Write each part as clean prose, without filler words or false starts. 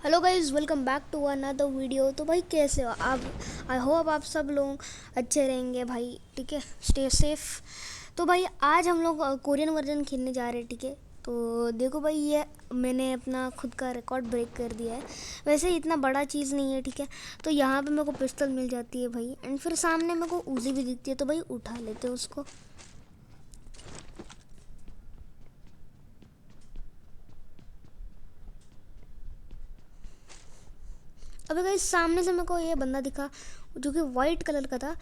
Hello guys, welcome back to another video. तो भाई कैसे हो आप? आई होप आप सब लोग अच्छे रहेंगे भाई। ठीक है, स्टे सेफ। तो भाई आज हम लोग कोरियन वर्जन खेलने जा रहे हैं। ठीक है, तो देखो भाई, ये मैंने अपना खुद का रिकॉर्ड ब्रेक कर दिया है। वैसे इतना बड़ा चीज़ नहीं है। ठीक है, तो यहाँ पे मेरे को पिस्टल मिल जाती है भाई, एंड फिर सामने मेरे को उजी भी दिखती है, तो भाई उठा लेते हैं उसको। अभी गाइस सामने से मेरे को ये बंदा दिखा जो कि वाइट कलर का था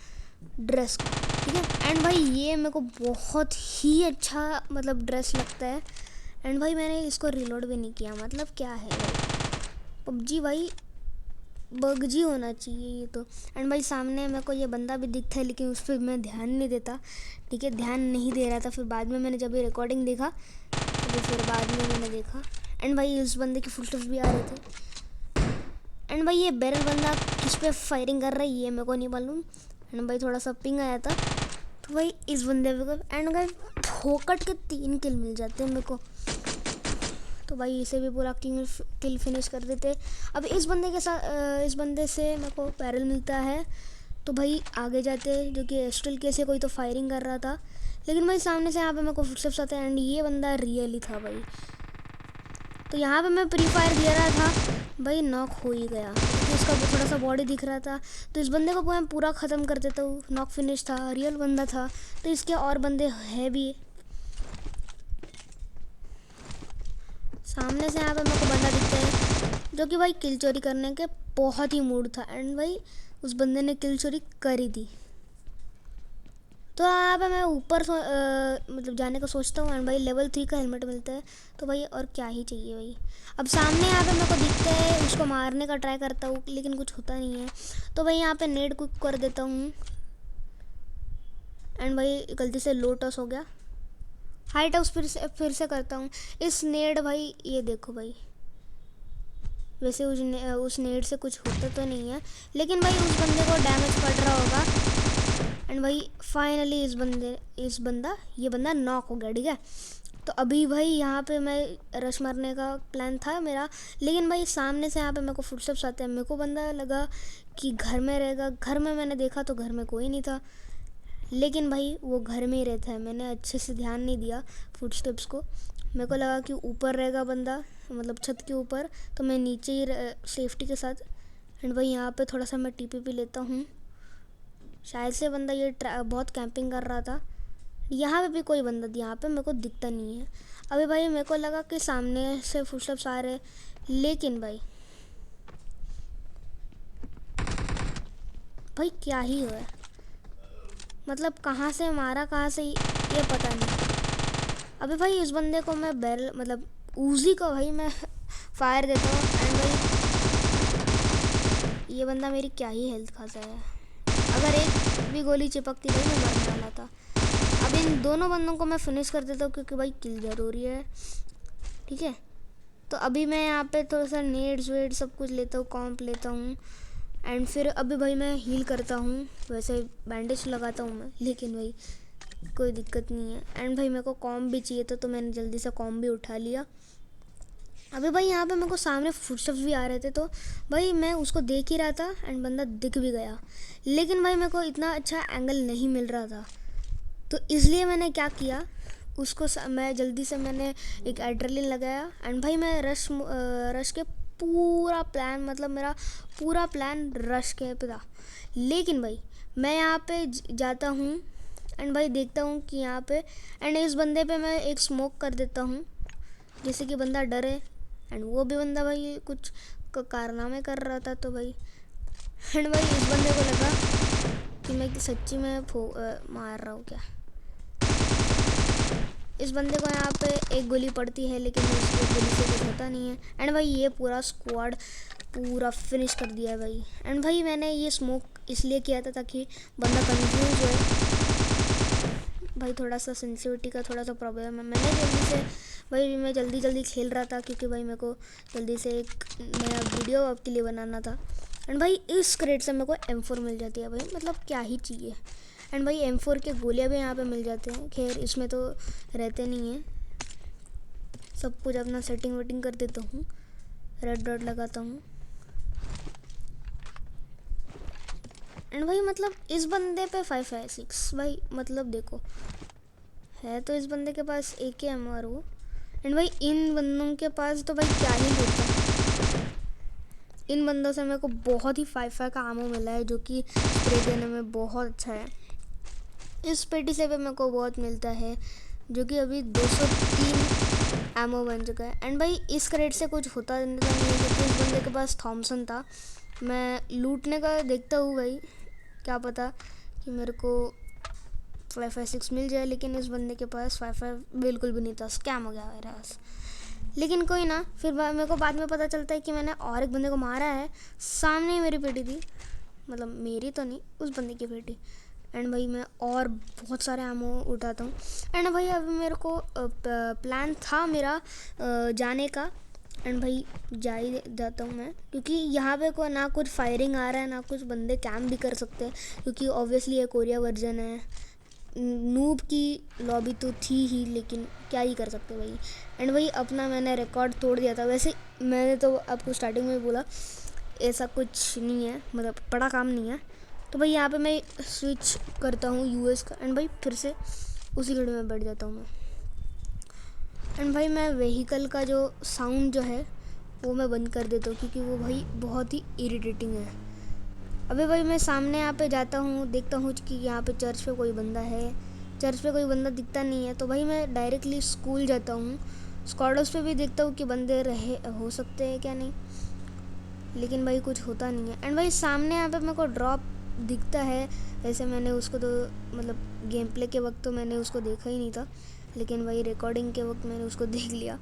ड्रेस का। ठीक है, एंड भाई ये मेरे को बहुत ही अच्छा मतलब ड्रेस लगता है। एंड भाई मैंने इसको रिलोड भी नहीं किया, मतलब क्या है भाई, पबजी भाई बगजी होना चाहिए ये तो। एंड भाई सामने मेरे को ये बंदा भी दिखता है, लेकिन उस पर मैं ध्यान नहीं देता। ठीक है, ध्यान नहीं दे रहा था। फिर बाद में मैंने जब ये रिकॉर्डिंग देखा तो फिर बाद में मैंने देखा, एंड भाई उस बंदे की फुटस्टेप्स भी आ रहे थे। एंड भाई ये बैरल बंदा किस पे फायरिंग कर रहा है ये मेरे को नहीं मालूम। एंड भाई थोड़ा सा पिंग आया था, तो भाई इस बंदे पे एंड भाई फोकट के 3 किल मिल जाते हैं मेरे को। तो भाई इसे भी पूरा किल फिनिश कर देते। अब इस बंदे के साथ इस बंदे से मेरे को बैरल मिलता है, तो भाई आगे जाते हैं, जो कि एस्ट्रल के से कोई तो फायरिंग कर रहा था, लेकिन भाई सामने से यहाँ पे मेरे को फुटस्टेप्स आते हैं, एंड ये बंदा रियल ही था भाई। तो यहाँ पे मैं प्री फायर दे रहा था भाई, नॉक हो ही गया, तो इसका थोड़ा सा बॉडी दिख रहा था, तो इस बंदे को मैं पूरा ख़त्म कर देता हूँ। नॉक फिनिश था, रियल बंदा था, तो इसके और बंदे हैं भी। सामने से यहाँ पे मेरे को बंदा दिखता है जो कि भाई किल चोरी करने के बहुत ही मूड था, एंड भाई उस बंदे ने किल चोरी कर ही दी। तो यहाँ पे मैं ऊपर मतलब जाने का सोचता हूँ, एंड भाई लेवल 3 का हेलमेट मिलता है, तो भाई और क्या ही चाहिए भाई। अब सामने यहाँ पे मेरे को दिखते हैं, उसको मारने का ट्राई करता हूँ लेकिन कुछ होता नहीं है, तो भाई यहाँ पे नेट कुक कर देता हूँ, एंड भाई गलती से लो टॉस हो गया। हाई टॉस फिर से करता हूँ। इस नेट भाई ये देखो भाई, वैसे उस नेट से कुछ होता तो नहीं है, लेकिन भाई उस बंदे को डैमेज पड़ रहा होगा। एंड भाई फाइनली इस बंदा ये बंदा नॉक हो गया। ठीक है, तो अभी भाई यहाँ पे मैं रश मारने का प्लान था मेरा, लेकिन भाई सामने से यहाँ पे मेरे को फुटस्टेप्स आते हैं। मेरे को बंदा लगा कि घर में रहेगा, घर में मैंने देखा तो घर में कोई नहीं था, लेकिन भाई वो घर में ही रहता है। मैंने अच्छे से ध्यान नहीं दिया फुटस्टेप्स को, मेरे को लगा कि ऊपर रहेगा बंदा, मतलब छत के ऊपर, तो मैं नीचे ही सेफ्टी के साथ। एंड भाई यहाँ पे थोड़ा सा मैं टीपी लेता हूँ, शायद से बंदा ये बहुत कैंपिंग कर रहा था। यहाँ पे भी कोई बंदा यहाँ पे मेरे को दिखता नहीं है। अभी भाई मेरे को लगा कि सामने से फुटस्टेप्स आ रहे, लेकिन भाई क्या ही हुआ है, मतलब कहाँ से मारा कहाँ से ये पता नहीं। अभी भाई इस बंदे को मैं बैरल मतलब उजी को भाई मैं फायर देता हूँ, एंड भाई ये बंदा मेरी क्या ही हेल्थ खाता है। अगर एक भी गोली चिपकती भाई मैं मरने वाला था। अब इन दोनों बंदों को मैं फिनिश कर देता हूँ, क्योंकि भाई किल ज़रूरी है। ठीक है, तो अभी मैं यहाँ पे थोड़ा सा नेड्स वेड सब कुछ लेता हूँ, कॉम्प लेता हूँ, एंड फिर अभी भाई मैं हील करता हूँ। वैसे बैंडेज लगाता हूँ मैं, लेकिन भाई कोई दिक्कत नहीं है। एंड भाई मेरे को कॉम्प भी चाहिए था, तो मैंने जल्दी से कॉम्प भी उठा लिया। अभी भाई यहाँ पे मेरे को सामने फुटस्टेप्स भी आ रहे थे, तो भाई मैं उसको देख ही रहा था, एंड बंदा दिख भी गया, लेकिन भाई मेरे को इतना अच्छा एंगल नहीं मिल रहा था, तो इसलिए मैंने क्या किया, उसको मैं जल्दी से मैंने एक एड्रेनलिन लगाया, एंड भाई मैं रश के पूरा प्लान, मतलब मेरा पूरा प्लान रश के पे था। लेकिन भाई मैं यहाँ पे जाता हूँ, एंड भाई देखता हूँ कि यहाँ पे, एंड इस बंदे पे मैं एक स्मोक कर देता हूँ, जैसे कि बंदा डरे। एंड वो भी बंदा भाई कुछ कारनामे कर रहा था, तो भाई एंड भाई इस बंदे को लगा कि मैं सच्ची में मार रहा हूँ क्या। इस बंदे को यहाँ पे एक गोली पड़ती है, लेकिन उसकी गोली से कुछ होता नहीं है, एंड भाई ये पूरा स्क्वाड पूरा फिनिश कर दिया है भाई। एंड भाई मैंने ये स्मोक इसलिए किया था ताकि बंदा कंफ्यूज हो भाई, थोड़ा सा सेंसिटिविटी का थोड़ा सा प्रॉब्लम है। मैंने जल्दी से भाई मैं जल्दी खेल रहा था, क्योंकि भाई मेरे को जल्दी से एक नया वीडियो आपके लिए बनाना था। एंड भाई इस क्रेट से मेरे को M4 मिल जाती है भाई, मतलब क्या ही चाहिए। एंड भाई M4 के गोलियां भी यहाँ पे मिल जाते हैं, खैर इसमें तो रहते नहीं हैं। सब कुछ अपना सेटिंग वेटिंग कर देता हूँ, रेड डॉट लगाता हूँ। एंड भाई मतलब इस बंदे पे 556 भाई, मतलब देखो है तो इस बंदे के पास AKMR हो। एंड भाई इन बंदों के पास तो भाई क्या ही होता। इन बंदों से मेरे को बहुत ही 5 का आमो मिला है, जो कि स्प्रे देने में बहुत अच्छा है। इस पेटी से भी मेरे को बहुत मिलता है, जो कि अभी 203 एमओ बन चुका है। एंड भाई इस क्रेट से कुछ होता नहीं है, क्योंकि इस बंदे के पास थॉमसन था। मैं लूटने का देखता हूँ भाई, क्या पता कि मेरे को 556 मिल जाए, लेकिन इस बंदे के पास 55 बिल्कुल भी नहीं था, स्कैम हो गया मेरे पास। लेकिन कोई ना, फिर मेरे को बाद में पता चलता है कि मैंने और एक बंदे को मारा है। सामने ही मेरी पेटी थी, मतलब मेरी तो नहीं, उस बंदे की पेटी। एंड भाई मैं और बहुत सारे एमो उठाता हूँ। एंड भाई अभी मेरे को प्लान था मेरा जाने का। एंड भाई जा ही जाता हूँ मैं, क्योंकि यहाँ पे को ना कुछ फायरिंग आ रहा है, ना कुछ बंदे कैम्प भी कर सकते हैं, क्योंकि ऑब्वियसली ये कोरिया वर्जन है। नूब की लॉबी तो थी ही, लेकिन क्या ही कर सकते भाई। एंड भाई अपना मैंने रिकॉर्ड तोड़ दिया था। वैसे मैंने तो आपको स्टार्टिंग में बोला ऐसा कुछ नहीं है, मतलब बड़ा काम नहीं है। तो भाई यहाँ पे मैं स्विच करता हूँ US का। एंड भाई फिर से उसी गाड़ी में बैठ जाता हूँ मैं। एंड भाई मैं व्हीकल का जो साउंड जो है वो मैं बंद कर देता हूँ, क्योंकि वो भाई बहुत ही इरिटेटिंग है। अभी भाई मैं सामने यहाँ पे जाता हूँ, देखता हूँ कि यहाँ पे चर्च पे कोई बंदा है। चर्च पे कोई बंदा दिखता नहीं है, तो भाई मैं डायरेक्टली स्कूल जाता हूँ। स्क्वाडर्स पे भी देखता हूँ कि बंदे रहे हो सकते हैं क्या नहीं, लेकिन भाई कुछ होता नहीं है। एंड भाई सामने यहाँ पे मेरे को ड्रॉप दिखता है। वैसे मैंने उसको तो मतलब गेम प्ले के वक्त तो मैंने उसको देखा ही नहीं था, लेकिन भाई रिकॉर्डिंग के वक्त मैंने उसको देख लिया।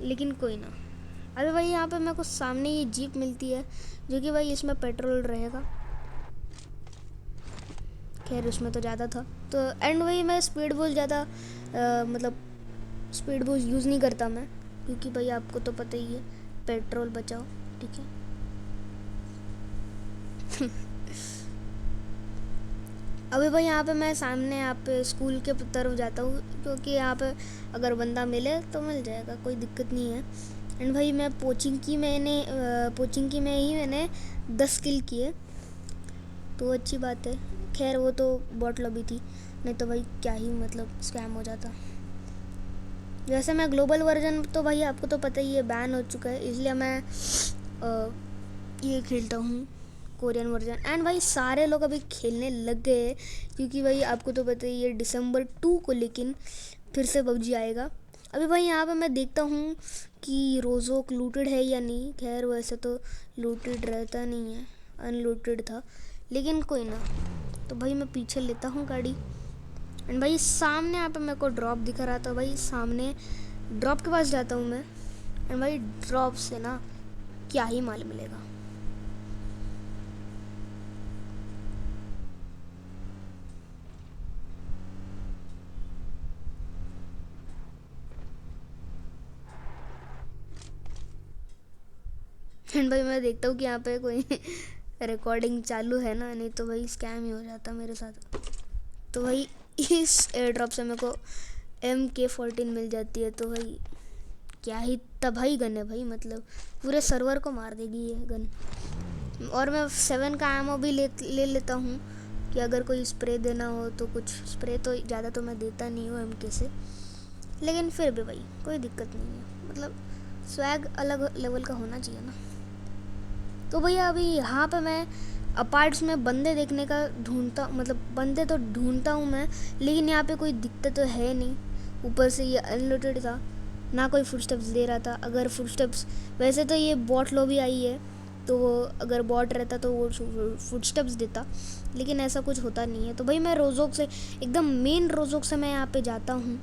लेकिन कोई ना। अरे भाई यहाँ पे मेरे को सामने ये जीप मिलती है, जो कि भाई इसमें पेट्रोल रहेगा। खैर उसमें तो ज़्यादा था। तो एंड भाई मैं स्पीड बूस्ट ज़्यादा मतलब स्पीड बूस्ट यूज़ नहीं करता मैं, क्योंकि भाई आपको तो पता ही है, पेट्रोल बचाओ, ठीक है। अभी भाई यहाँ पे मैं सामने यहाँ पे स्कूल के तरफ जाता हूँ, क्योंकि यहाँ पे अगर बंदा मिले तो मिल जाएगा, कोई दिक्कत नहीं है। एंड भाई मैं पोचिंग की में ही मैंने 10 किल किए, तो अच्छी बात है। खैर वो तो बॉट लॉबी थी, नहीं तो भाई क्या ही मतलब स्कैम हो जाता। वैसे मैं ग्लोबल वर्जन तो भाई आपको तो पता ही है बैन हो चुका है, इसलिए मैं ये खेलता हूँ कोरियन वर्जन। एंड भाई सारे लोग अभी खेलने लग गए हैं, क्योंकि भाई आपको तो पता ही है December 2 को लेकिन फिर से PUBG आएगा। अभी भाई यहाँ पे मैं देखता हूँ कि रोजोक लूटेड है या नहीं। खैर वैसे तो लूटेड रहता नहीं है, अनलूटेड था, लेकिन कोई ना। तो भाई मैं पीछे लेता हूँ गाड़ी। एंड भाई सामने यहाँ पे मेरे को ड्रॉप दिख रहा था, भाई सामने ड्रॉप के पास जाता हूँ मैं। एंड भाई ड्रॉप से ना क्या ही माल मिलेगा। एंड भाई मैं देखता हूँ कि यहाँ पे कोई रिकॉर्डिंग चालू है ना, नहीं तो भाई स्कैम ही हो जाता मेरे साथ। तो भाई इस एयर ड्रॉप से मेरे को MK14 मिल जाती है, तो भाई क्या ही तबाही गन है भाई, मतलब पूरे सर्वर को मार देगी ये गन। और मैं 7 का एमओ भी ले लेता हूँ, कि अगर कोई स्प्रे देना हो तो कुछ। स्प्रे तो ज़्यादा तो मैं देता नहीं हूँ MK से, लेकिन फिर भी भाई कोई दिक्कत नहीं है, मतलब स्वैग अलग लेवल का होना चाहिए ना। तो भैया अभी यहाँ पे मैं अपार्ट्स में बंदे देखने का ढूंढता, मतलब बंदे तो ढूंढता हूँ मैं, लेकिन यहाँ पे कोई दिक्कत तो है नहीं। ऊपर से ये अनलोडेड था, ना कोई फुटस्टेप्स दे रहा था। अगर फुटस्टेप्स, वैसे तो ये बॉट लॉबी आई है, तो वो अगर बॉट रहता तो वो फुटस्टेप्स देता, लेकिन ऐसा कुछ होता नहीं है। तो भाई मैं रोजोक से, एकदम मेन रोजोक से मैं यहाँ पे जाता हूँ।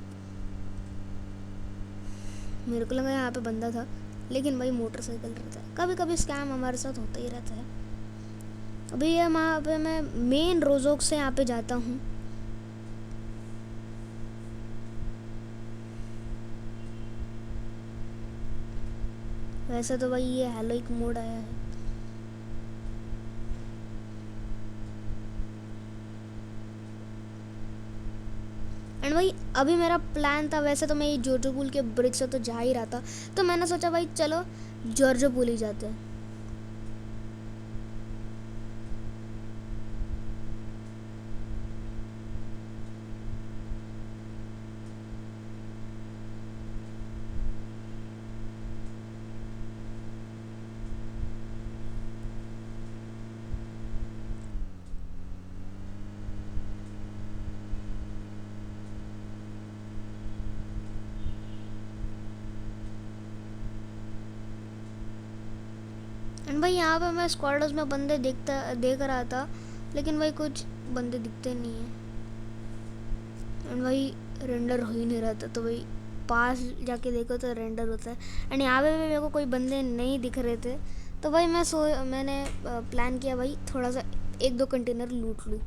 मेरे को लगा यहाँ पे बंदा था, लेकिन भाई मोटरसाइकिल रहता है। कभी कभी स्कैम हमारे साथ होता ही रहता है। अभी ये वहाँ पे मैं मेन रोजोक से यहाँ पे जाता हूँ। वैसे तो भाई ये हेलोइक मोड आया है। एंड भाई अभी मेरा प्लान था, वैसे तो मैं ये जोजोपुल के ब्रिज से तो जा ही रहा था, तो मैंने सोचा भाई चलो जॉर्जो भूल ही जाते हैं। एंड भाई यहाँ पे मैं स्क्वाडर्स में बंदे देख रहा था, लेकिन भाई कुछ बंदे दिखते नहीं हैं। एंड भाई रेंडर हो ही नहीं रहा था, तो भाई पास जाके देखो तो रेंडर होता है। एंड यहाँ पे भी मेरे को कोई बंदे नहीं दिख रहे थे, तो भाई मैंने प्लान किया भाई थोड़ा सा 1-2 कंटेनर लूट लूँ।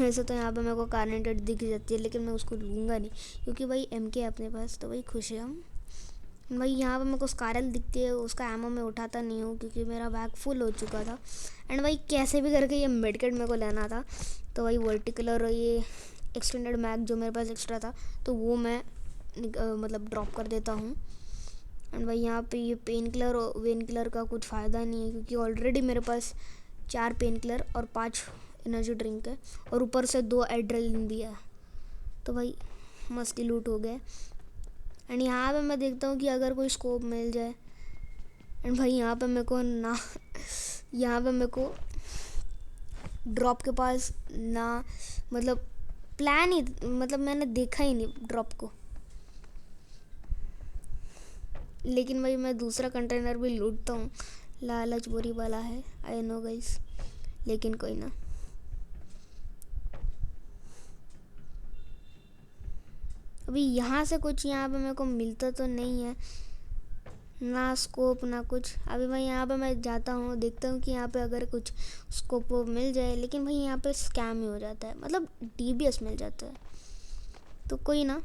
वैसे तो यहाँ पे मेरे को कार्नेटेड दिख जाती है, लेकिन मैं उसको लूँगा नहीं, क्योंकि भाई MK है अपने पास, तो भाई खुश है हम। भाई यहाँ पे मेरे को स्कारल दिखती है, उसका एमो मैं उठाता नहीं हूँ क्योंकि मेरा बैग फुल हो चुका था। एंड भाई कैसे भी करके ये मेडकिट मेरे को लेना था, तो भाई वर्टिकल और ये एक्सटेंडेड मैग जो मेरे पास एक्स्ट्रा था, तो वो मैं मतलब ड्रॉप कर देता हूँ। एंड भाई यहाँ पे ये पेन किलर और वेन किलर का कुछ फ़ायदा नहीं है, क्योंकि ऑलरेडी मेरे पास 4 पेन किलर और 5 एनर्जी ड्रिंक है, और ऊपर से 2 एड्रेलिन भी है, तो भाई मस्ती लूट हो गए। एंड यहाँ पे मैं देखता हूँ कि अगर कोई स्कोप मिल जाए। एंड भाई यहाँ पे मेरे को ड्रॉप के पास ना, मतलब प्लान ही, मतलब मैंने देखा ही नहीं ड्रॉप को, लेकिन भाई मैं दूसरा कंटेनर भी लूटता हूँ। लालच बुरी बला है, आई नो गाइस, लेकिन कोई ना। अभी यहाँ से कुछ यहाँ पे मेरे को मिलता तो नहीं है, ना स्कोप ना कुछ। अभी भाई यहाँ पे मैं जाता हूँ, देखता हूँ कि यहाँ पे अगर कुछ स्कोप मिल जाए, लेकिन भाई यहाँ पे स्कैम ही हो जाता है, मतलब DBS मिल जाता है, तो कोई ना।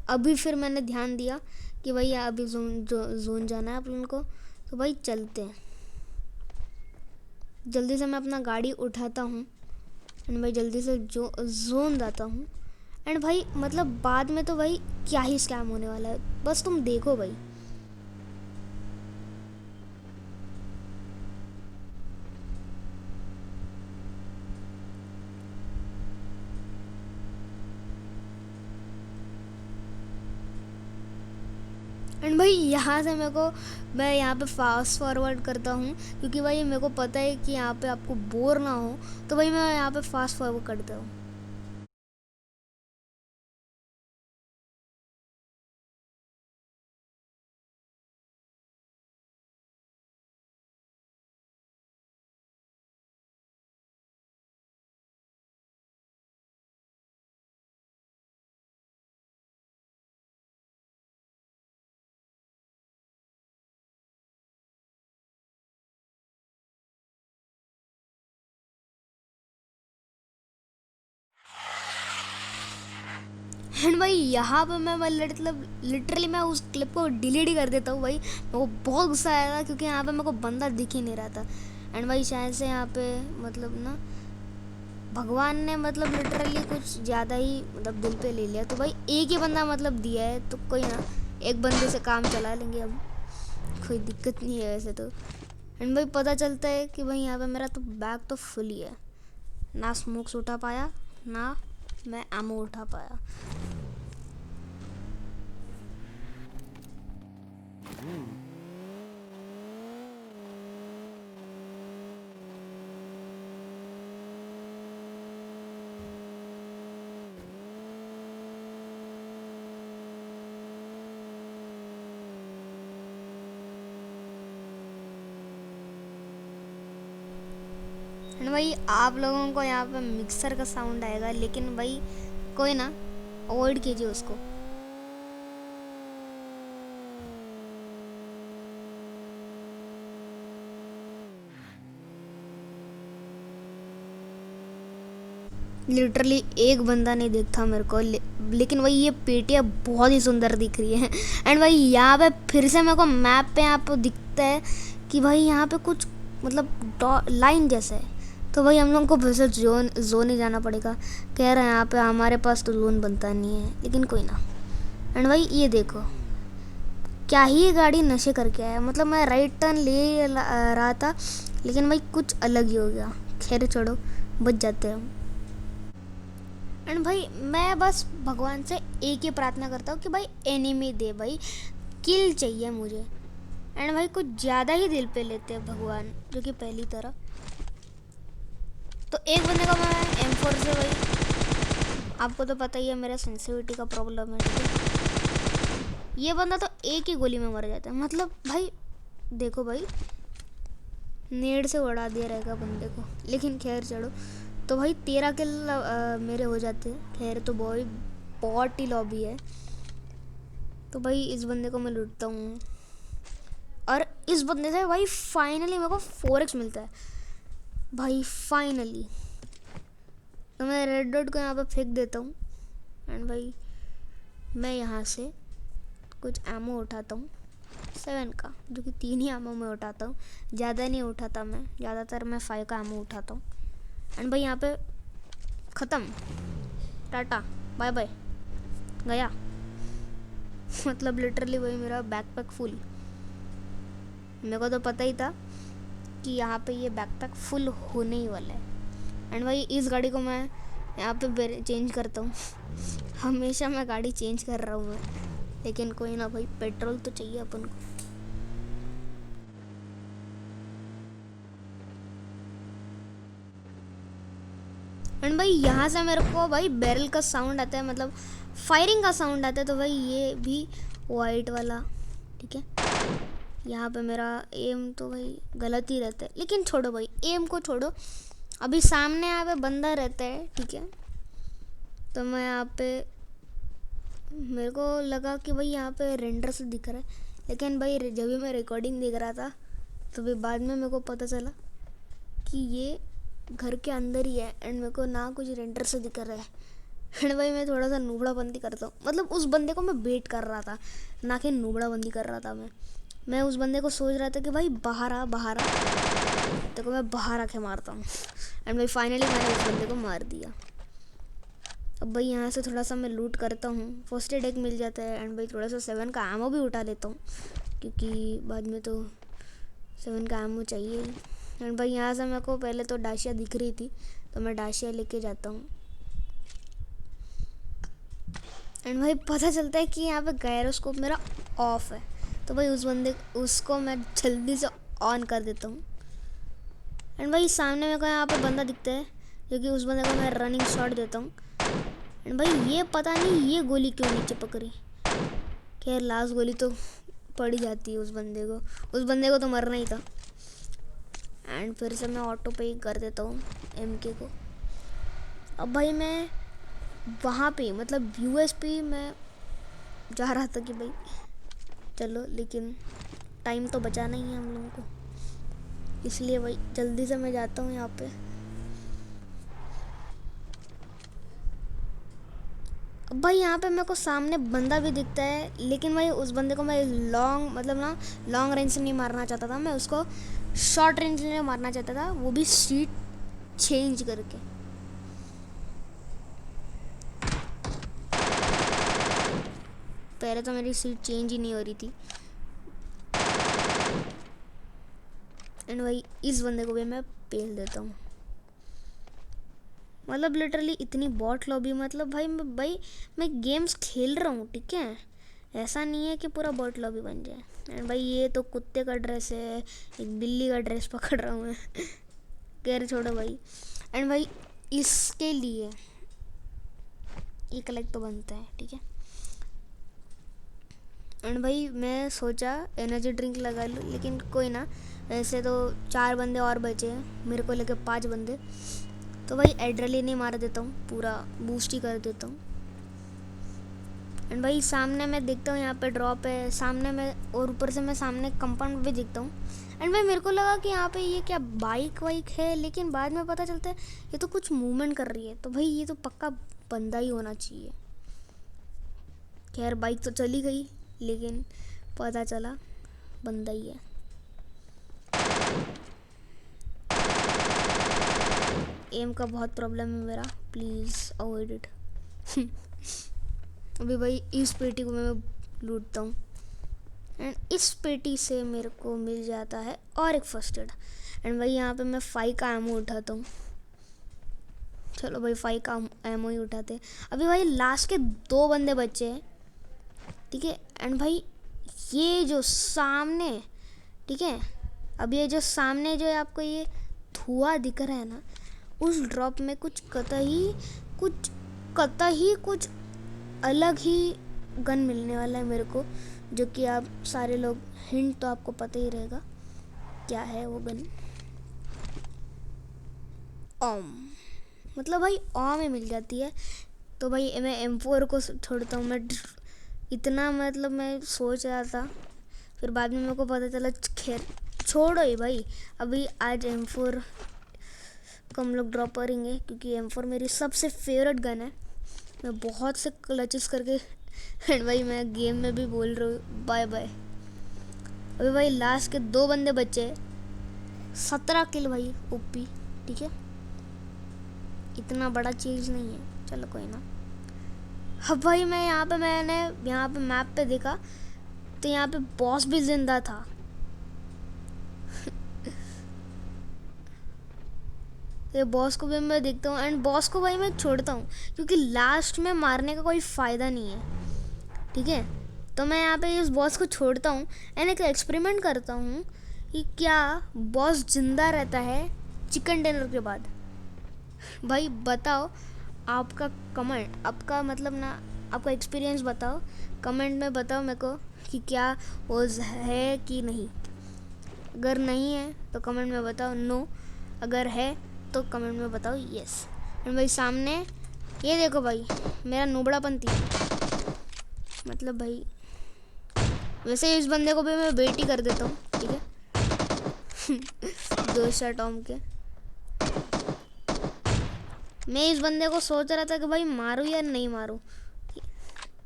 अभी फिर मैंने ध्यान दिया कि भाई अभी जोन जाना है आप लोगों को, तो भाई चलते हैं। जल्दी से मैं अपना गाड़ी उठाता हूँ, एंड भाई जल्दी से जोन जाता हूँ। एंड भाई मतलब बाद में तो भाई क्या ही स्कैम होने वाला है, बस तुम देखो भाई। एंड भाई यहाँ से मैं यहाँ पे फास्ट फॉरवर्ड करता हूँ, क्योंकि भाई मेरे को पता है कि यहाँ पे आपको बोर ना हो, तो भाई मैं यहाँ पे फास्ट फॉरवर्ड करता हूँ। एंड भाई यहाँ पे मैं मतलब लिटरली मैं उस क्लिप को डिलीट ही कर देता हूँ। भाई मेरे को बहुत गुस्सा आया था, क्योंकि यहाँ पे मेरे को बंदा दिख ही नहीं रहा था। एंड भाई शायद से यहाँ पे मतलब ना भगवान ने मतलब लिटरली कुछ ज़्यादा ही मतलब दिल पे ले लिया, तो भाई एक ही बंदा मतलब दिया है, तो कोई ना, एक बंदे से काम चला लेंगे, अब कोई दिक्कत नहीं है वैसे तो। एंड भाई पता चलता है कि भाई यहाँ पे मेरा तो बैग तो फुल ही है, ना स्मोक्स उठा पाया, ना मैं एमो उठा पाया। एंड भाई आप लोगों को यहाँ पे मिक्सर का साउंड आएगा, लेकिन भाई कोई ना, अवॉइड कीजिए उसको। लिटरली एक बंदा नहीं दिखता मेरे को, लेकिन भाई ये पेटियाँ बहुत ही सुंदर दिख रही है। एंड भाई यहाँ पे फिर से मेरे को मैप पे यहाँ पे दिखता है कि भाई यहाँ पे कुछ मतलब लाइन जैसा है, तो भाई हम लोग को फिर से जोन ही जाना पड़ेगा। कह रहे हैं यहाँ पे हमारे पास तो लोन बनता नहीं है, लेकिन कोई ना। एंड भाई ये देखो क्या ही ये गाड़ी नशे करके आया। मतलब मैं राइट टर्न ले रहा था, लेकिन भाई कुछ अलग ही हो गया। खैर छोड़ो, बच जाते हैं हम। एंड भाई मैं बस भगवान से एक ही प्रार्थना करता हूँ कि भाई एनिमी दे, भाई किल चाहिए मुझे। एंड भाई कुछ ज़्यादा ही दिल पे लेते हैं भगवान, जो कि पहली तरह। तो एक बंदे का मैं M4 से, भाई आपको तो पता ही है मेरा सेंसिटिविटी का प्रॉब्लम है, ठीक है। ये बंदा तो एक ही गोली में मर जाता है। मतलब भाई देखो भाई, नेड से उड़ा दिया रहेगा बंदे को, लेकिन खैर चढ़ो। तो भाई 13 किल मेरे हो जाते हैं। खैर तो भाई बहुत ही लॉबी है। तो भाई इस बंदे को मैं लूटता हूँ, और इस बंदे से भाई फाइनली मेरे को 4x मिलता है भाई, फाइनली। तो मैं रेड डॉट को यहाँ पे फेंक देता हूँ। एंड भाई मैं यहाँ से कुछ एमो उठाता हूँ 7 का, जो कि 3 ही एमो में उठाता हूँ, ज़्यादा नहीं उठाता मैं। ज़्यादातर मैं 5 का एमो उठाता हूँ। एंड भाई यहाँ पे ख़त्म, टाटा बाय बाय, गया। मतलब लिटरली वही मेरा बैकपैक फुल। मेरे को तो पता ही था कि यहाँ पे ये बैकपैक फुल होने ही वाला है। एंड भाई इस गाड़ी को मैं यहाँ पे चेंज करता हूँ। हमेशा मैं गाड़ी चेंज कर रहा हूँ मैं, लेकिन कोई ना भाई, पेट्रोल तो चाहिए अपन को। एंड भाई यहाँ से मेरे को भाई बैरल का साउंड आता है, मतलब फायरिंग का साउंड आता है। तो भाई ये भी वाइट वाला, ठीक है। यहाँ पे मेरा एम तो भाई गलत ही रहता है, लेकिन छोड़ो भाई, एम को छोड़ो। अभी सामने यहाँ पे बंदा रहता है, ठीक है। तो मैं यहाँ पे, मेरे को लगा कि भाई यहाँ पे रेंडर से दिख रहा है, लेकिन भाई जब भी मैं रिकॉर्डिंग देख रहा था, तो भी बाद में मेरे को पता चला कि ये घर के अंदर ही है। एंड मेरे को ना कुछ रेंडर से दिख रहा है। एंड भाई मैं थोड़ा सा नूबड़ाबंदी करता हूँ। मतलब उस बंदे को मैं बेट कर रहा था, ना कि नूबड़ाबंदी कर रहा था मैं उस बंदे को सोच रहा था कि भाई बाहर आ, तो मैं बाहर आके मारता हूँ। एंड भाई फाइनली मैंने उस बंदे को मार दिया। अब भाई यहाँ से थोड़ा सा मैं लूट करता हूँ, फर्स्ट एड एक मिल जाता है। एंड भाई थोड़ा सा 7 का एमो भी उठा लेता हूँ, क्योंकि बाद में तो 7 का एमो चाहिए। एंड भाई यहाँ से मेरे को पहले तो डाशिया दिख रही थी, तो मैं डाशिया लेके जाता हूँ। एंड भाई पता चलता है कि यहाँ पे गायरोस्कोप मेरा ऑफ है। तो भाई उसको मैं जल्दी से ऑन कर देता हूँ। एंड भाई सामने मेरे को यहाँ पे बंदा दिखता है, जो कि उस बंदे को मैं रनिंग शॉट देता हूँ। एंड भाई ये पता नहीं ये गोली क्यों नीचे पकड़ी। खैर लास्ट गोली तो पड़ ही जाती है उस बंदे को तो मरना ही था। एंड फिर से मैं ऑटो पे ही कर देता हूँ MK को। अब भाई मैं वहाँ पे, मतलब USP में जा रहा था कि भाई चलो, लेकिन टाइम तो बचा नहीं है हम लोगों को, इसलिए भाई जल्दी से मैं जाता हूँ यहाँ पे। अब भाई यहाँ पे मेरे को सामने बंदा भी दिखता है, लेकिन भाई उस बंदे को मैं लॉन्ग रेंज से नहीं मारना चाहता था, मैं उसको शॉर्ट रेंज में मारना चाहता था, वो भी सीट चेंज करके। पहले तो मेरी सीट चेंज ही नहीं हो रही थी। एंड भाई इस बंदे को भी मैं पेल देता हूँ। मतलब लिटरली इतनी बॉट लॉबी, मतलब भाई मैं गेम्स खेल रहा हूँ, ठीक है। ऐसा नहीं है कि पूरा बॉट लॉबी बन जाए। एंड भाई ये तो कुत्ते का ड्रेस है, एक बिल्ली का ड्रेस पकड़ रहा हूँ मैं। खैर छोड़ो भाई। एंड भाई इसके लिए एक लाइक तो बनता है, ठीक है। एंड भाई मैं सोचा एनर्जी ड्रिंक लगा लूँ, लेकिन कोई ना, वैसे तो 4 बंदे और बचे हैं, मेरे को लेके 5 बंदे। तो भाई एड्रेलिन ही मार देता हूँ, पूरा बूस्ट ही कर देता हूँ। एंड भाई सामने मैं देखता हूँ यहाँ पे ड्रॉप है सामने में, और ऊपर से मैं सामने कंपाउंड भी देखता हूँ। एंड भाई मेरे को लगा कि यहाँ पे ये क्या बाइक वाइक है, लेकिन बाद में पता चलता है ये तो कुछ मूवमेंट कर रही है। तो भाई ये तो पक्का बंदा ही होना चाहिए। खैर बाइक तो चली गई, लेकिन पता चला बंदा ही है। एम का बहुत प्रॉब्लम है मेरा, प्लीज़ अवॉइड इट। अभी भाई इस पेटी को मैं लूटता हूँ एंड इस पेटी से मेरे को मिल जाता है और एक फर्स्ट एड। एंड भाई यहाँ पे मैं 5 का एमो उठाता हूँ। चलो भाई 5 का एमो ही उठाते हैं। अभी भाई लास्ट के 2 बंदे बचे हैं, ठीक है। एंड भाई ये जो सामने, ठीक है, अब ये जो सामने जो है आपको ये धुआं दिख रहा है ना, उस ड्रॉप में कुछ कतई कुछ अलग ही गन मिलने वाला है मेरे को, जो कि आप सारे लोग हिंट तो आपको पता ही रहेगा क्या है वो गन। ओम, मतलब भाई ओम में मिल जाती है। तो भाई मैं M4 को छोड़ता हूँ। मैं इतना मतलब मैं सोच रहा था, फिर बाद में मेरे को पता चला खैर छोड़ो ही भाई। अभी आज M4 को हम लोग ड्रॉप करेंगे क्योंकि M4 मेरी सबसे फेवरेट गन है। मैं बहुत से क्लचेस करके एंड भाई मैं गेम में भी बोल रहा हूँ बाय बाय। अभी भाई लास्ट के 2 बंदे बचे, 17 किल भाई ओपी, ठीक है, इतना बड़ा चीज़ नहीं है, चलो कोई ना। अब भाई मैंने यहाँ पे मैप पे देखा तो यहाँ पे बॉस भी जिंदा था। ये बॉस को भी मैं देखता हूँ एंड बॉस को भाई मैं छोड़ता हूँ क्योंकि लास्ट में मारने का कोई फ़ायदा नहीं है, ठीक है। तो मैं यहाँ पे इस बॉस को छोड़ता हूँ एंड एक एक्सपेरिमेंट करता हूँ कि क्या बॉस जिंदा रहता है चिकन डिनर के बाद। भाई बताओ, आपका कमेंट, आपका मतलब ना आपका एक्सपीरियंस बताओ, कमेंट में बताओ मेरे को कि क्या वो है कि नहीं। अगर नहीं है तो कमेंट में बताओ नो, अगर है तो कमेंट में बताओ यस। एंड भाई सामने ये देखो भाई मेरा नोबड़ापंती, मतलब भाई वैसे इस बंदे को भी मैं वेट ही कर देता हूँ, ठीक है। 2 शॉट ऑम के। मैं इस बंदे को सोच रहा था कि भाई मारूं या नहीं मारूं,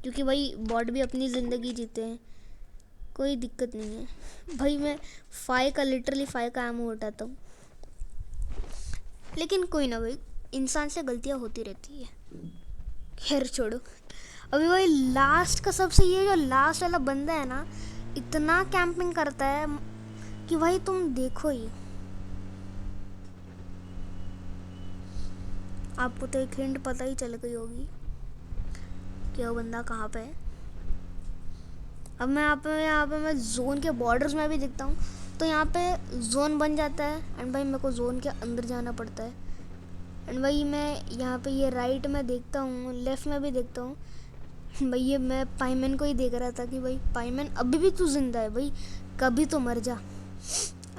क्योंकि भाई बॉट भी अपनी ज़िंदगी जीते हैं, कोई दिक्कत नहीं है। भाई मैं 5 का लिटरली 5 का एमो उठाता हूँ, लेकिन कोई ना भाई, इंसान से गलतियाँ होती रहती है, खैर छोड़ो। अभी भाई लास्ट का सबसे ये जो लास्ट वाला बंदा है ना, इतना कैंपिंग करता है कि भाई तुम देखो ही। आपको तो एक हिंट पता ही चल गई होगी कि वो बंदा कहाँ पे है। अब मैं यहाँ पे मैं जोन के बॉर्डर्स में भी दिखता हूँ, तो यहाँ पे जोन बन जाता है एंड भाई मेरे को जोन के अंदर जाना पड़ता है। एंड भाई मैं यहाँ पे ये राइट में देखता हूँ, लेफ्ट में भी देखता हूँ। भाई ये मैं पाइमैन को ही देख रहा था कि भाई पाइमैन अभी भी तू जिंदा है भाई, कभी तो मर जा।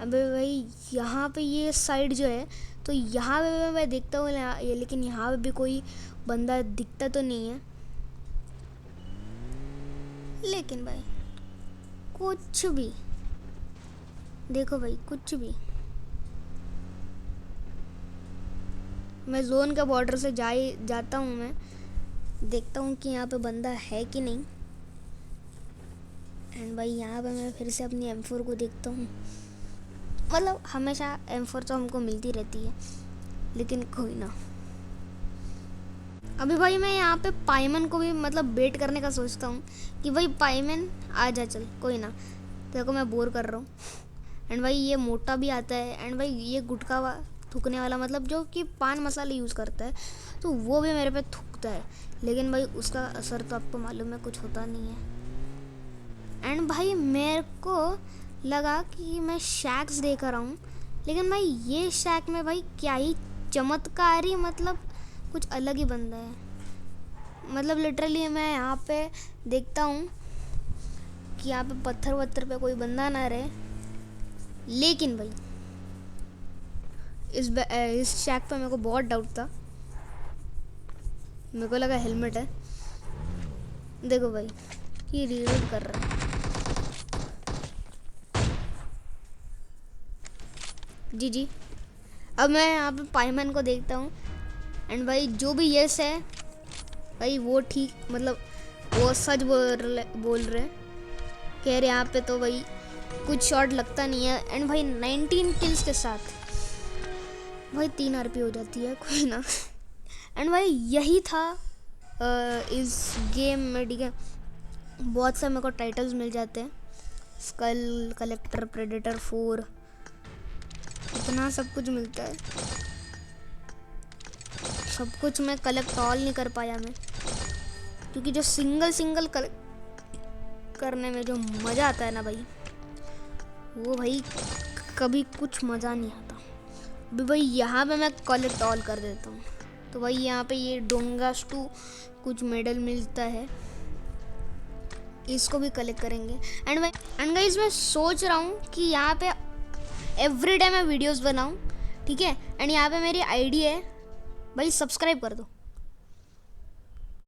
अबे भाई यहाँ पे ये साइड जो है, तो यहाँ पे मैं देखता हूँ ये, लेकिन यहाँ पे भी कोई बंदा दिखता तो नहीं है। लेकिन भाई कुछ भी देखो भाई, कुछ भी मैं जोन के बॉर्डर से जाता हूँ, मैं देखता हूँ कि यहाँ पे बंदा है कि नहीं। एंड भाई यहाँ पे मैं फिर से अपनी M4 को देखता हूँ, मतलब हमेशा M4 तो हमको मिलती रहती है, लेकिन कोई ना। अभी भाई मैं यहाँ पे पाइमन को भी मतलब बेट करने का सोचता हूँ कि भाई पाइमन आ जा, चल कोई ना, देखो मैं बोर कर रहा हूँ। एंड भाई ये मोटा भी आता है एंड भाई ये गुटखा थूकने वाला, मतलब जो कि पान मसाले यूज़ करता है, तो वो भी मेरे पे थूकता है, लेकिन भाई उसका असर तो आपको मालूम है कुछ होता नहीं है। एंड भाई मेरे को लगा कि मैं शैक्स देख रहा हूँ, लेकिन भाई ये शैक में भाई क्या ही चमत्कारी, मतलब कुछ अलग ही बंदा है। मतलब लिटरली मैं यहाँ पे देखता हूँ कि यहाँ पे पत्थर वत्थर पे कोई बंदा ना रहे, लेकिन भाई इस शैक पे मेरे को बहुत डाउट था। मेरे को लगा हेलमेट है। देखो भाई ये रीलोड कर रहा है। जी अब मैं यहाँ पे पाइमन को देखता हूँ एंड भाई जो भी यस है भाई वो ठीक, मतलब वो सच बोल रहे कह रहे यहाँ पे तो भाई कुछ शॉट लगता नहीं है। एंड भाई 19 किल्स के साथ भाई 3 RP हो जाती है, कोई ना। एंड भाई यही था इस गेम में, ठीक है। बहुत से मेरे को टाइटल्स मिल जाते हैं, स्कल कलेक्टर, प्रेडेटर 4, इतना सब कुछ मिलता है। सब कुछ मैं कलेक्ट ऑल नहीं कर पाया मैं, क्योंकि जो सिंगल कलेक्ट करने में जो मज़ा आता है ना भाई, वो भाई कभी कुछ मज़ा नहीं आता। अभी भाई यहाँ पे मैं कलेक्ट ऑल कर देता हूँ, तो भाई यहाँ पे ये डोंगास्टू कुछ मेडल मिलता है, इसको भी कलेक्ट करेंगे। एंड गाइस मैं सोच रहा हूँ कि यहाँ पे एवरी डे मैं वीडियोस बनाऊँ, ठीक है। एंड यहाँ पे मेरी आईडी है भाई, सब्सक्राइब कर दो।